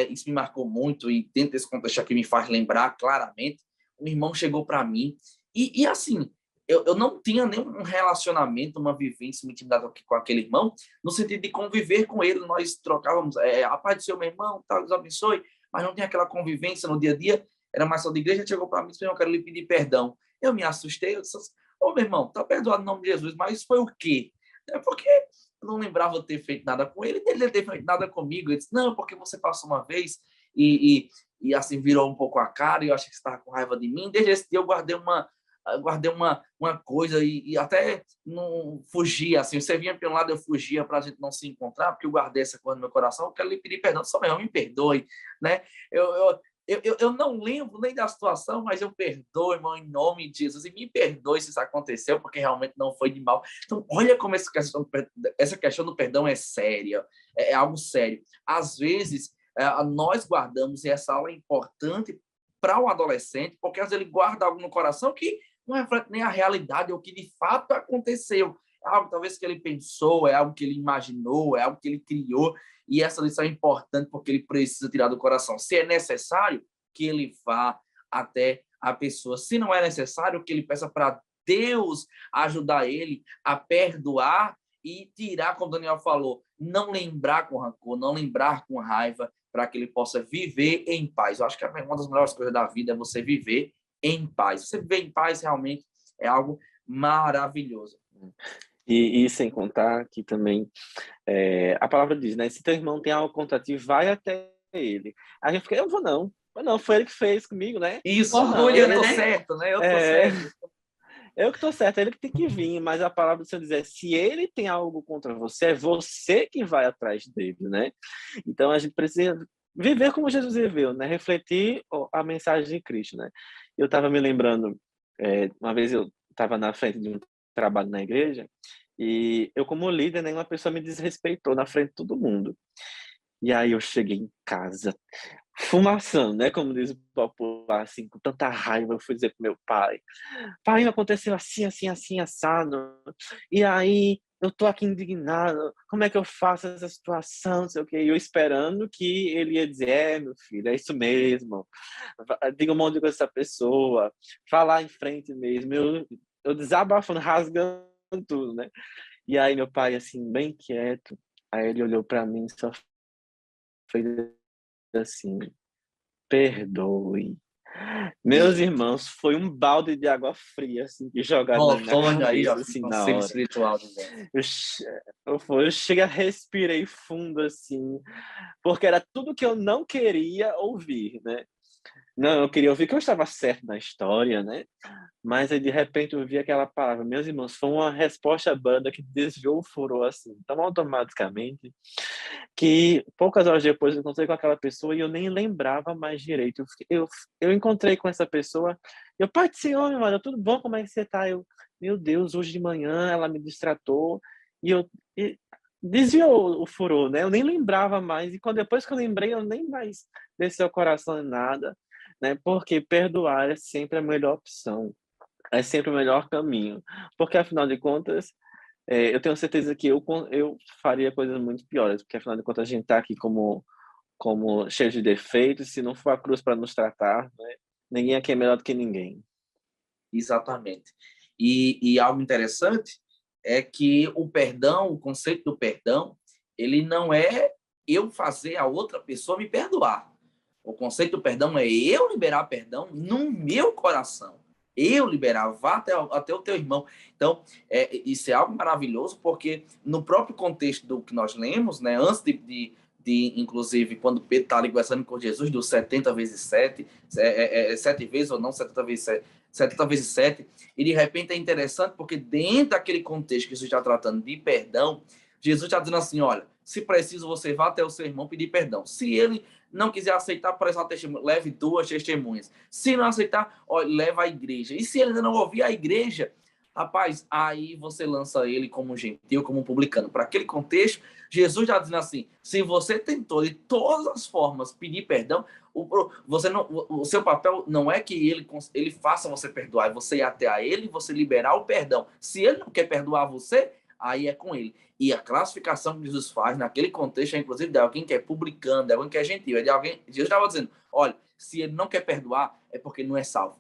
isso me marcou muito, e dentro desse contexto aqui me faz lembrar claramente, um irmão chegou para mim, e assim, eu não tinha nenhum relacionamento, uma vivência, uma intimidade com aquele irmão, no sentido de conviver com ele, nós trocávamos, a paz do seu meu irmão, tá, Deus abençoe, mas não tinha aquela convivência no dia a dia, era mais só de igreja, chegou para mim e disse: eu quero lhe pedir perdão. Eu me assustei, eu disse: ô, meu irmão, tá perdoado em nome de Jesus, mas isso foi o quê? É porque eu não lembrava de ter feito nada com ele, dele ter feito nada comigo. Ele disse: não, porque você passou uma vez e assim virou um pouco a cara e eu achei que você estava com raiva de mim. Desde esse dia eu guardei uma coisa e até não fugia, assim, você vinha para um lado, eu fugia para a gente não se encontrar, porque eu guardei essa coisa no meu coração. Eu quero lhe pedir perdão, só mesmo, me perdoe, né? Eu não lembro nem da situação, mas eu perdoo, irmão, em nome de Jesus, e me perdoe se isso aconteceu, porque realmente não foi de mal. Então, olha como essa questão do perdão é séria, é algo sério. Às vezes, nós guardamos, e essa aula é importante para o adolescente, porque às vezes ele guarda algo no coração que não reflete nem a realidade, ou que de fato aconteceu. É algo talvez que ele pensou, é algo que ele imaginou, é algo que ele criou, e essa lição é importante porque ele precisa tirar do coração. Se é necessário, que ele vá até a pessoa. Se não é necessário, que ele peça para Deus ajudar ele a perdoar e tirar, como o Daniel falou, não lembrar com rancor, não lembrar com raiva, para que ele possa viver em paz. Eu acho que uma das melhores coisas da vida é você viver em paz. Você viver em paz realmente é algo maravilhoso. E sem contar que também a palavra diz, né? Se teu irmão tem algo contra ti, vai até ele. A gente fica: eu vou não. Mas não, foi ele que fez comigo, né? Isso, Orgulho, eu né? tô certo, né? Eu tô É, certo. eu que tô certo, é ele que tem que vir. Mas a palavra do Senhor diz: se ele tem algo contra você, é você que vai atrás dele, né? Então a gente precisa viver como Jesus viveu, né? Refletir a mensagem de Cristo, né? Eu estava me lembrando, uma vez eu estava na frente de um trabalho na igreja e eu, como líder, nenhuma pessoa me desrespeitou na frente de todo mundo. E aí eu cheguei em casa, fumaçando, né? Como diz o popular, assim, com tanta raiva, eu fui dizer pro meu pai: pai, aconteceu assim, assim, assim, assado. E aí eu tô aqui indignado, como é que eu faço essa situação, não sei o quê. E eu esperando que ele ia dizer: meu filho, é isso mesmo. Diga um monte de coisa a essa pessoa, falar em frente mesmo. Eu desabafando, rasgando tudo, né? E aí meu pai, assim, bem quieto, aí ele olhou para mim e só fez assim, perdoe. Meus E irmãos, foi um balde de água fria, assim, que jogaram na minha pronto, olha aí, ó, cabeça, assim, na conselho hora. espiritual dizendo. Eu, che- eu cheguei, respirei fundo, assim, porque era tudo que eu não queria ouvir, né? Não, eu queria ouvir que eu estava certo na história, né? Mas aí, de repente, eu vi aquela palavra. Meus irmãos, foi uma resposta banda que desviou o furor, assim, tão automaticamente, que poucas horas depois eu encontrei com aquela pessoa e eu nem lembrava mais direito. Eu encontrei com essa pessoa, eu, Pai do Senhor, meu mano, tudo bom? Como é que você tá? Eu, meu Deus, hoje de manhã ela me distratou e eu... desviou o furor, né? Eu nem lembrava mais. E quando depois que eu lembrei, eu nem mais desceu o coração em nada, né? Porque perdoar é sempre a melhor opção, é sempre o melhor caminho. Porque, afinal de contas, eu tenho certeza que eu faria coisas muito piores, porque, afinal de contas, a gente está aqui como cheio de defeitos, se não for a cruz para nos tratar, né? Ninguém aqui é melhor do que ninguém. Exatamente. E algo interessante é que o perdão, o conceito do perdão, ele não é eu fazer a outra pessoa me perdoar. O conceito do perdão é eu liberar perdão no meu coração. Eu liberar, vá até o teu irmão. Então, isso é algo maravilhoso, porque no próprio contexto do que nós lemos, né, antes inclusive, quando Pedro está ali conversando com Jesus, dos 70 vezes 7, 7 vezes ou não, 70 vezes 7, 70 vezes 7, e de repente é interessante, porque dentro daquele contexto que Jesus está tratando de perdão, Jesus está dizendo assim, olha, se preciso, você vá até o seu irmão pedir perdão. Se ele não quiser aceitar, presta testemunha, leve 2 testemunhas. Se não aceitar, olha, leva à igreja. E se ele ainda não ouvir a igreja, rapaz, aí você lança ele como um gentil, como um publicano. Para aquele contexto, Jesus está dizendo assim, se você tentou de todas as formas pedir perdão, o seu papel não é que ele faça você perdoar, é você ir até a ele e você liberar o perdão. Se ele não quer perdoar você, aí é com ele. E a classificação que Jesus faz naquele contexto é, inclusive, de alguém que é publicano, de alguém que é gentil, é de alguém... Jesus estava dizendo, olha, se ele não quer perdoar, é porque não é salvo.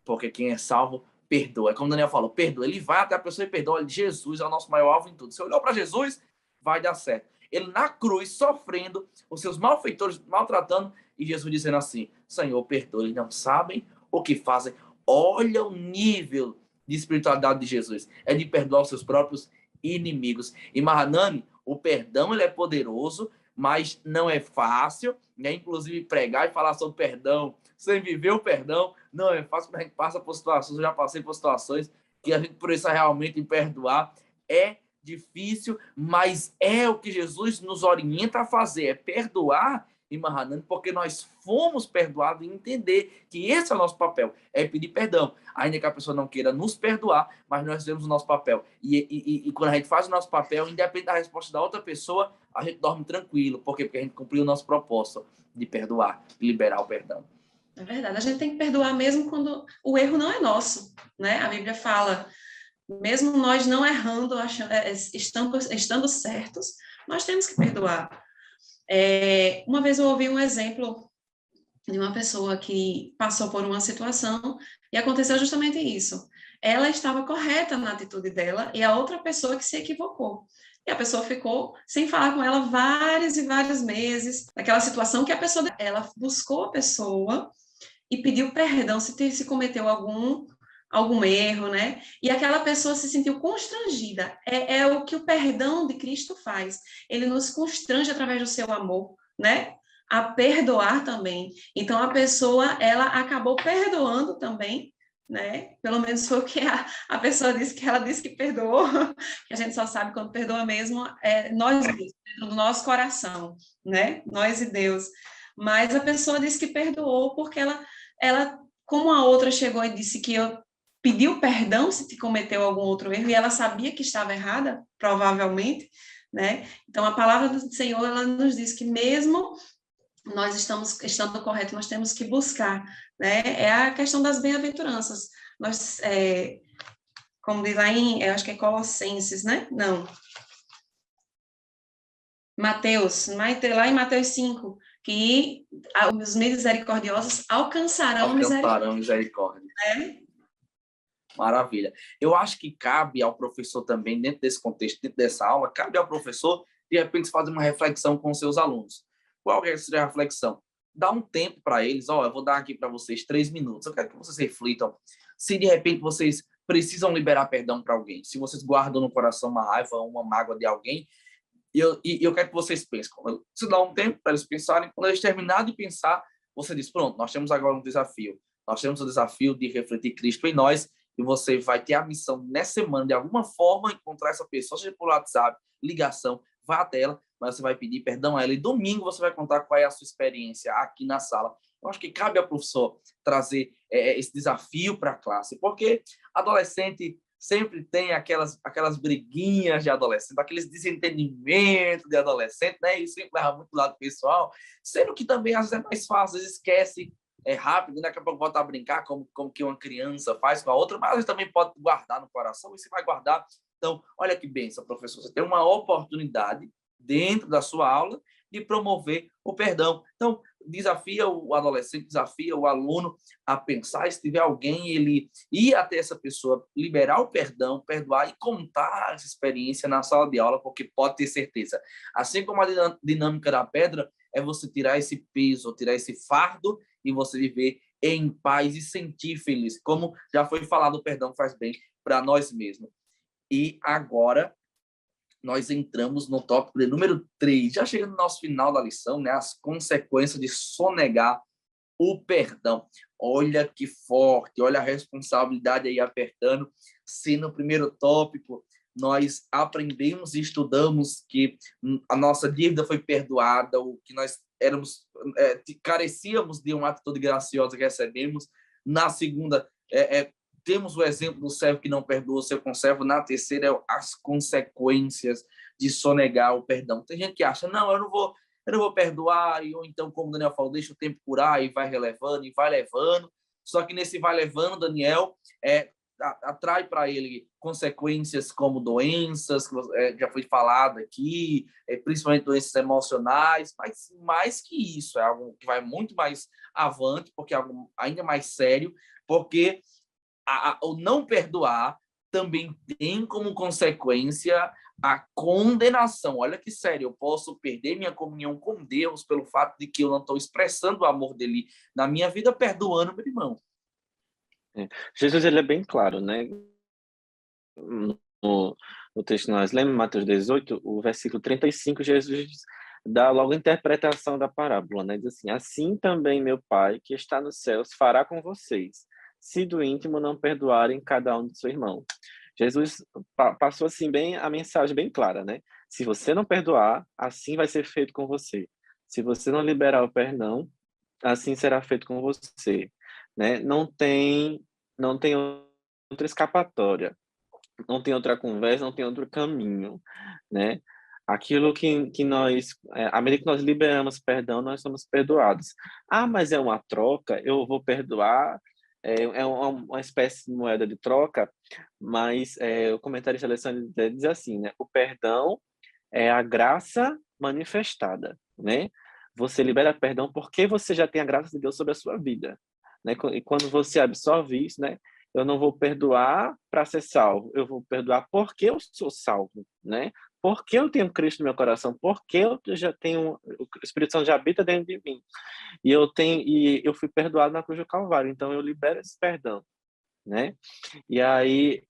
Porque quem é salvo, perdoa. É como o Daniel falou, perdoa. Ele vai até a pessoa e perdoa. Olha, Jesus é o nosso maior alvo em tudo. Se olhou para Jesus, vai dar certo. Ele na cruz, sofrendo, os seus malfeitores maltratando, e Jesus dizendo assim, Senhor, perdoa, eles não sabem o que fazem. Olha o nível de espiritualidade de Jesus. É de perdoar os seus próprios inimigos. E Mahanani, o perdão ele é poderoso, mas não é fácil, né? Inclusive pregar e falar sobre perdão, sem viver o perdão, não é fácil, porque a gente passa por situações, eu já passei por situações que a gente precisa realmente perdoar. É difícil, mas é o que Jesus nos orienta a fazer, é perdoar e Mahanani, porque nós fomos perdoados e entender que esse é o nosso papel, é pedir perdão, ainda que a pessoa não queira nos perdoar, mas nós temos o nosso papel, e quando a gente faz o nosso papel, independente da resposta da outra pessoa, a gente dorme tranquilo, por quê? Porque a gente cumpriu o nosso propósito de perdoar, de liberar o perdão. É verdade, a gente tem que perdoar mesmo quando o erro não é nosso, né? A Bíblia fala, mesmo nós não errando, estando certos, nós temos que perdoar. Uma vez eu ouvi um exemplo de uma pessoa que passou por uma situação e aconteceu justamente isso. Ela estava correta na atitude dela e a outra pessoa que se equivocou. E a pessoa ficou sem falar com ela vários e vários meses, naquela situação que ela buscou a pessoa e pediu perdão se cometeu algum erro, né? E aquela pessoa se sentiu constrangida. É o que o perdão de Cristo faz. Ele nos constrange através do seu amor, né? A perdoar também. Então, a pessoa, ela acabou perdoando também, né? Pelo menos foi o que a pessoa disse, que ela disse que perdoou, que a gente só sabe quando perdoa mesmo, nós mesmos, dentro do nosso coração, né? Nós e Deus. Mas a pessoa disse que perdoou porque ela, como a outra chegou e disse que pediu perdão se te cometeu algum outro erro, e ela sabia que estava errada, provavelmente, né? Então, a palavra do Senhor, ela nos diz que mesmo nós estando correto, nós temos que buscar, né? É a questão das bem-aventuranças. Nós, como diz lá eu acho que é Colossenses, né? Não. Mateus, lá em Mateus 5, que os misericordiosos alcançarão misericórdia. Misericórdia. Né? Maravilha. Eu acho que cabe ao professor também, dentro desse contexto, dentro dessa aula, cabe ao professor, de repente, fazer uma reflexão com seus alunos. Qual é essa reflexão? Dá um tempo para eles, eu vou dar aqui para vocês 3 minutos, eu quero que vocês reflitam se, de repente, vocês precisam liberar perdão para alguém, se vocês guardam no coração uma raiva, uma mágoa de alguém, eu quero que vocês pensem. Você dá um tempo para eles pensarem, quando eles terminarem de pensar, você diz, pronto, nós temos agora um desafio. Nós temos o desafio de refletir Cristo em nós, e você vai ter a missão nessa semana, de alguma forma, encontrar essa pessoa, seja por WhatsApp, ligação, vá até ela, mas você vai pedir perdão a ela, e domingo você vai contar qual é a sua experiência aqui na sala. Eu acho que cabe ao professor trazer esse desafio para a classe, porque adolescente sempre tem aquelas briguinhas de adolescente, aqueles desentendimentos de adolescente, né? Isso sempre leva muito do lado pessoal, sendo que também às vezes é mais fácil, às vezes esquece rápido, daqui a pouco volta a brincar como que uma criança faz com a outra, mas você também pode guardar no coração e você vai guardar. Então, olha que bênção, professor, você tem uma oportunidade dentro da sua aula de promover o perdão. Então, desafia o adolescente, desafia o aluno a pensar, se tiver alguém, ele ir até essa pessoa, liberar o perdão, perdoar e contar essa experiência na sala de aula, porque pode ter certeza. Assim como a dinâmica da pedra, é você tirar esse peso, tirar esse fardo e você viver em paz e sentir feliz. Como já foi falado, o perdão faz bem para nós mesmos. E agora nós entramos no tópico de número 3, já chegando no nosso final da lição, né? As consequências de sonegar o perdão. Olha que forte, olha a responsabilidade aí apertando. Se no primeiro tópico nós aprendemos e estudamos que a nossa dívida foi perdoada, o que nós carecíamos de uma atitude graciosa que recebemos. Na segunda, temos o exemplo do servo que não perdoa o seu conservo. Na terceira, as consequências de sonegar o perdão. Tem gente que acha, não, eu não vou perdoar, ou então, como o Daniel falou, deixa o tempo curar e vai relevando, e vai levando. Só que nesse vai levando, Daniel, atrai para ele consequências como doenças, que já foi falado aqui, principalmente doenças emocionais, mas mais que isso, é algo que vai muito mais avante, porque é algo ainda mais sério, porque o não perdoar também tem como consequência a condenação. Olha que sério, eu posso perder minha comunhão com Deus pelo fato de que eu não estou expressando o amor dele na minha vida, perdoando meu irmão. Jesus, ele é bem claro, né? No texto que nós lemos, Mateus 18, o versículo 35, Jesus dá logo a interpretação da parábola, né? Diz assim, assim também meu Pai, que está nos céus, fará com vocês, se do íntimo não perdoarem cada um de seu irmão. Jesus passou assim bem a mensagem bem clara, né? Se você não perdoar, assim vai ser feito com você. Se você não liberar o perdão, assim será feito com você, né? Não tem outra escapatória, não tem outra conversa, não tem outro caminho, né? Aquilo que nós, à medida que nós liberamos perdão, nós somos perdoados. Ah, mas é uma troca, eu vou perdoar, é uma espécie de moeda de troca, mas o comentarista Alessandro diz assim, né? O perdão é a graça manifestada, né? Você libera perdão porque você já tem a graça de Deus sobre a sua vida, né? E quando você absorve isso, né? Eu não vou perdoar para ser salvo, eu vou perdoar porque eu sou salvo, né? Porque eu tenho Cristo no meu coração, porque eu já tenho, o Espírito Santo já habita dentro de mim. E eu fui perdoado na cruz do Calvário, então eu libero esse perdão, né? E aí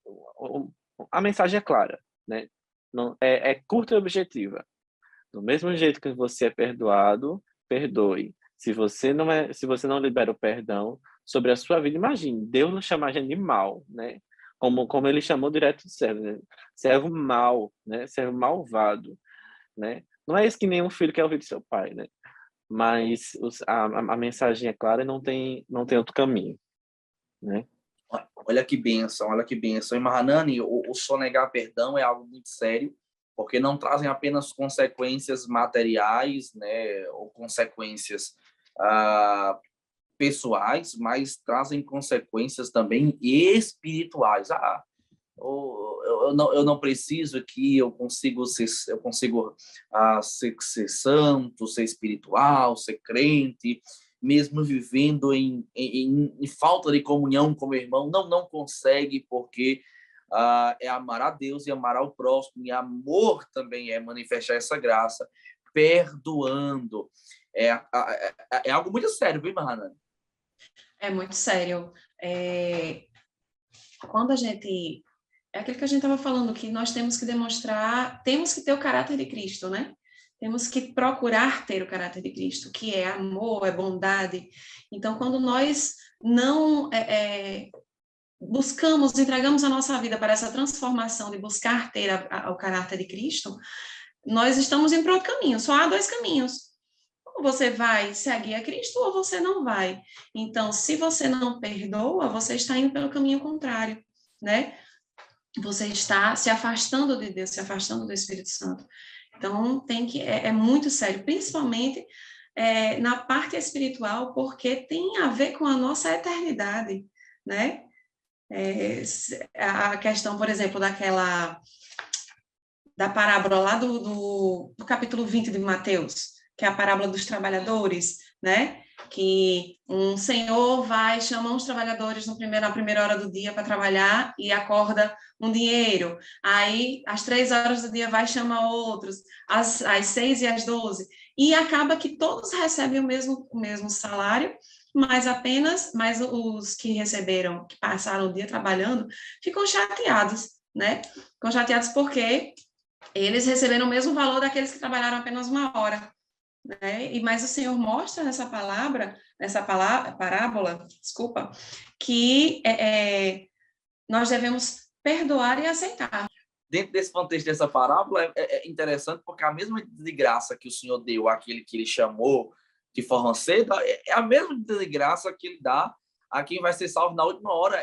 a mensagem é clara, né? Não, é curta e objetiva. Do mesmo jeito que você é perdoado, perdoe. Se você não libera o perdão sobre a sua vida, imagine, Deus não chama a gente de mal, né? Como ele chamou direto do servo, né? Servo mau, né? Servo malvado, né? Não é isso que nenhum filho quer ouvir do seu pai, né? Mas a mensagem é clara e não tem outro caminho, né? Olha que bênção, olha que bênção. E Mahanani, o sonegar perdão é algo muito sério, porque não trazem apenas consequências materiais, né, ou consequências pessoais, mas trazem consequências também espirituais. Eu não preciso que eu consigo ser santo, ser espiritual, ser crente, mesmo vivendo em falta de comunhão com o irmão, não consegue, porque é amar a Deus e amar ao próximo, e amor também é manifestar essa graça, perdoando. É algo muito sério, viu, Mahana? É muito sério. Quando a gente... É aquilo que a gente estava falando, que nós temos que demonstrar, temos que ter o caráter de Cristo, né? Temos que procurar ter o caráter de Cristo, que é amor, é bondade. Então, quando nós não buscamos, entregamos a nossa vida para essa transformação de buscar ter o caráter de Cristo, nós estamos em outro caminho. Só há dois caminhos. Ou você vai seguir a Cristo ou você não vai. Então, se você não perdoa, você está indo pelo caminho contrário, né? Você está se afastando de Deus, se afastando do Espírito Santo. Então, é muito sério, principalmente na parte espiritual, porque tem a ver com a nossa eternidade, né? A questão, por exemplo, da parábola lá do capítulo 20 de Mateus, que é a parábola dos trabalhadores, né? Que um senhor chama uns trabalhadores na primeira hora do dia para trabalhar e acorda um dinheiro. Aí, às 3 horas do dia, chama outros, às 6 e às 12. E acaba que todos recebem o mesmo salário, mas os que receberam, que passaram o dia trabalhando, ficam chateados, né? Ficam chateados porque eles receberam o mesmo valor daqueles que trabalharam apenas 1 hora. Né? Mas o Senhor mostra nessa parábola, desculpa, que nós devemos perdoar e aceitar. Dentro desse contexto dessa parábola, é interessante, porque a mesma medida de graça que o Senhor deu àquele que ele chamou de forma cedo, é a mesma medida de graça que ele dá a quem vai ser salvo na última hora.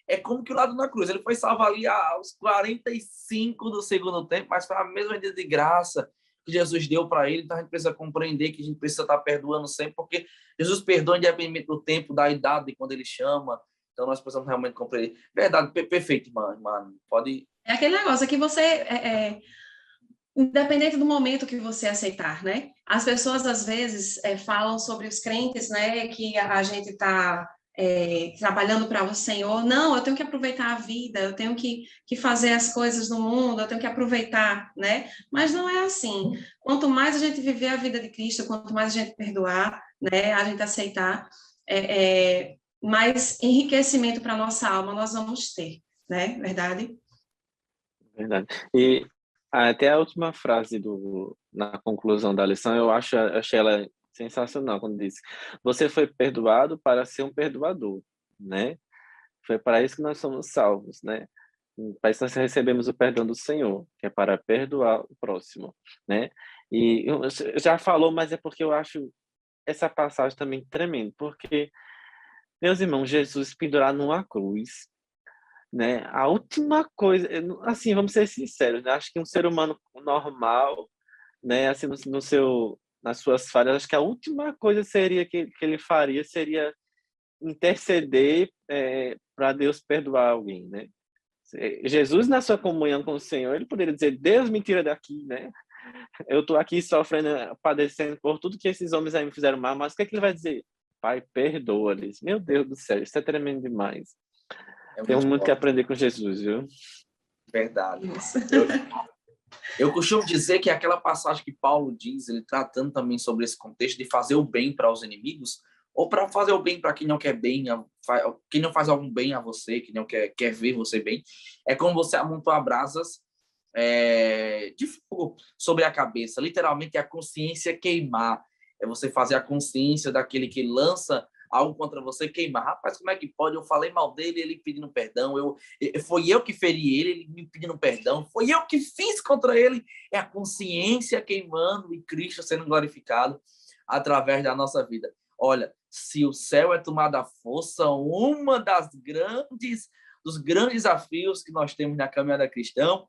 É como que o lado na cruz, ele foi salvo ali aos 45 do segundo tempo, mas foi a mesma medida de graça que Jesus deu para ele. Então a gente precisa compreender que a gente precisa estar perdoando sempre, porque Jesus perdoa independente do tempo, da idade, de quando ele chama. Então nós precisamos realmente compreender. Verdade, perfeito, mano. Pode... É aquele negócio que você... independente do momento que você aceitar, né? As pessoas, às vezes, falam sobre os crentes, né? Que a gente está trabalhando para o Senhor. Não, eu tenho que aproveitar a vida, eu tenho que fazer as coisas no mundo, eu tenho que aproveitar, né? Mas não é assim. Quanto mais a gente viver a vida de Cristo, quanto mais a gente perdoar, né? A gente aceitar, mais enriquecimento para a nossa alma nós vamos ter, né? Verdade? Verdade. E até a última frase na conclusão da lição, achei ela sensacional, quando disse: você foi perdoado para ser um perdoador, né? Foi para isso que nós somos salvos, né? Para isso nós recebemos o perdão do Senhor, que é para perdoar o próximo, né? E já falou, mas é porque eu acho essa passagem também tremenda, porque, meus irmãos, Jesus pendurado numa cruz, né? A última coisa, assim, vamos ser sinceros, né? Acho que um ser humano normal, né, assim, nas suas falhas, acho que a última coisa seria que ele faria seria interceder para Deus perdoar alguém, né? Jesus, na sua comunhão com o Senhor, ele poderia dizer: Deus, me tira daqui, né? Eu estou aqui sofrendo, padecendo por tudo que esses homens aí me fizeram mal, mas o que é que ele vai dizer? Pai, perdoa-lhes. Meu Deus do céu, isso é tremendo demais. Tenho muito que aprender com Jesus, viu? Verdade. Eu costumo dizer que aquela passagem que Paulo diz, ele tratando também sobre esse contexto de fazer o bem para os inimigos, ou para fazer o bem para quem não quer bem, quem não faz algum bem a você, que não quer ver você bem, é como você amontoar brasas de fogo sobre a cabeça, literalmente a consciência queimar, é você fazer a consciência daquele que lança algo contra você queimar. Rapaz, como é que pode? Eu falei mal dele, ele pedindo perdão, foi eu que feri ele me pedindo perdão, foi eu que fiz contra ele. É a consciência queimando e Cristo sendo glorificado através da nossa vida. Olha, se o céu é tomado à força, dos grandes desafios que nós temos na caminhada cristã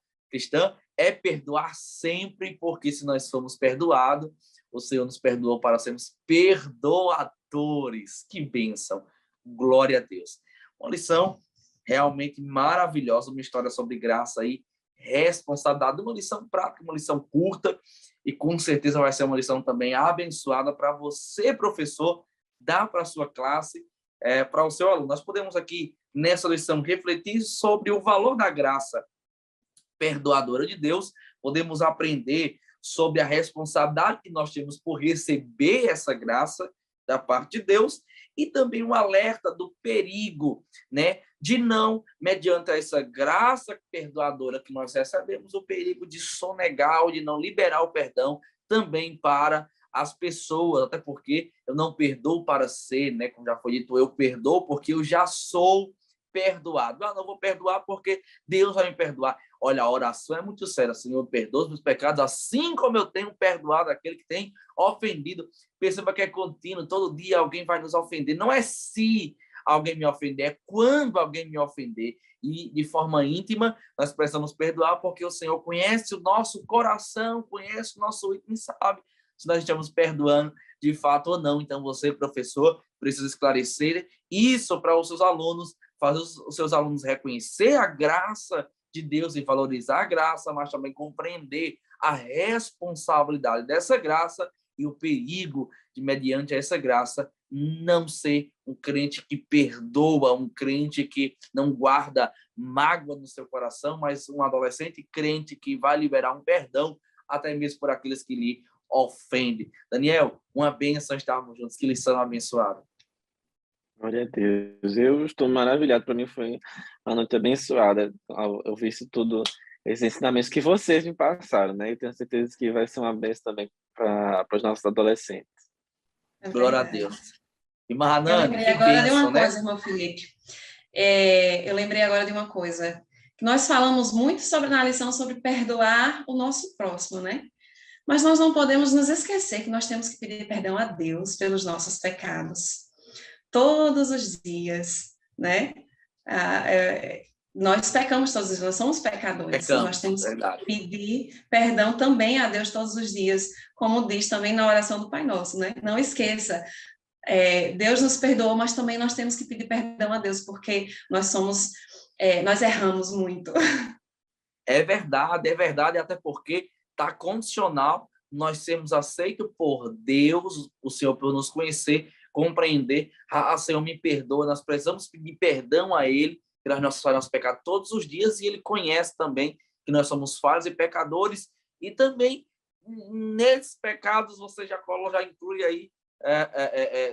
é perdoar sempre, porque se nós somos perdoados, o Senhor nos perdoou para sermos perdoadores. Que bênção! Glória a Deus. Uma lição realmente maravilhosa, uma história sobre graça aí, responsabilidade, uma lição prática, uma lição curta, e com certeza vai ser uma lição também abençoada para você, professor, dar para a sua classe, para o seu aluno. Nós podemos aqui, nessa lição, refletir sobre o valor da graça perdoadora de Deus, podemos aprender sobre a responsabilidade que nós temos por receber essa graça da parte de Deus e também um alerta do perigo, né, de não, mediante essa graça perdoadora que nós recebemos, o perigo de sonegar ou de não liberar o perdão também para as pessoas, até porque eu não perdoo para ser, né, como já foi dito, eu perdoo porque eu já sou perdoado. Não vou perdoar porque Deus vai me perdoar. Olha, a oração é muito séria. Senhor, perdoa os meus pecados, assim como eu tenho perdoado aquele que tem ofendido. Perceba que é contínuo, todo dia alguém vai nos ofender. Não é se alguém me ofender, é quando alguém me ofender. E de forma íntima, nós precisamos perdoar, porque o Senhor conhece o nosso coração, conhece o nosso íntimo e sabe se nós estamos perdoando de fato ou não. Então, você, professor, precisa esclarecer isso para os seus alunos, fazer os seus alunos reconhecer a graça de Deus e valorizar a graça, mas também compreender a responsabilidade dessa graça e o perigo de, mediante essa graça, não ser um crente que perdoa, um crente que não guarda mágoa no seu coração, mas um adolescente crente que vai liberar um perdão até mesmo por aqueles que lhe ofendem. Daniel, uma bênção estarmos juntos. Que lição abençoada. Glória a Deus. Eu estou maravilhado. Para mim foi uma noite abençoada. Eu vi isso tudo, esses ensinamentos que vocês me passaram, né? E tenho certeza que vai ser uma bênção também para os nossos adolescentes. Glória a Deus. E Eu Maranane, lembrei que agora de bênção, uma né? coisa, irmão Felipe. Eu lembrei agora de uma coisa. Que nós falamos muito na lição sobre perdoar o nosso próximo, né? Mas nós não podemos nos esquecer que nós temos que pedir perdão a Deus pelos nossos pecados. Todos os dias, né? Nós pecamos todos os dias, nós somos pecadores. Nós temos que pedir perdão também a Deus todos os dias, como diz também na oração do Pai Nosso, né? Não esqueça, Deus nos perdoou, mas também nós temos que pedir perdão a Deus, porque nós erramos muito. É verdade, até porque está condicional nós sermos aceitos por Deus, o Senhor, por nos conhecer, compreender. Senhor, me perdoa. Nós precisamos pedir perdão a Ele pelos nossos pecados todos os dias, e Ele conhece também que nós somos falhos e pecadores, e também nesses pecados você já inclui aí,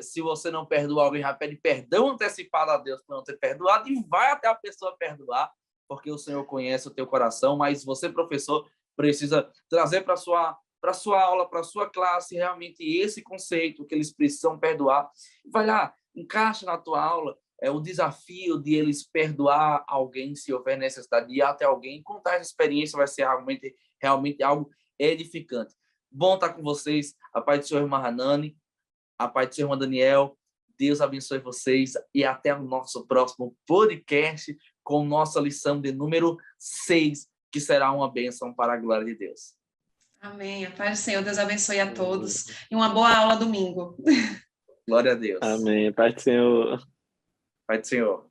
se você não perdoa alguém, já pede perdão antecipado a Deus por não ter perdoado, e vai até a pessoa perdoar, porque o Senhor conhece o teu coração. Mas você, professor, precisa trazer para a sua aula, para a sua classe, realmente esse conceito que eles precisam perdoar. Vai lá, encaixa na tua aula o desafio de eles perdoar alguém, se houver necessidade de ir até alguém. Contar essa experiência vai ser realmente algo edificante. Bom estar com vocês. A paz do Senhor, irmã Hanani, a paz do Senhor, irmã Daniel. Deus abençoe vocês e até o nosso próximo podcast com nossa lição de número 6, que será uma bênção para a glória de Deus. Amém. A paz do Senhor, Deus abençoe a todos. E uma boa aula domingo. Glória a Deus. Amém. Paz do Senhor. Paz do Senhor.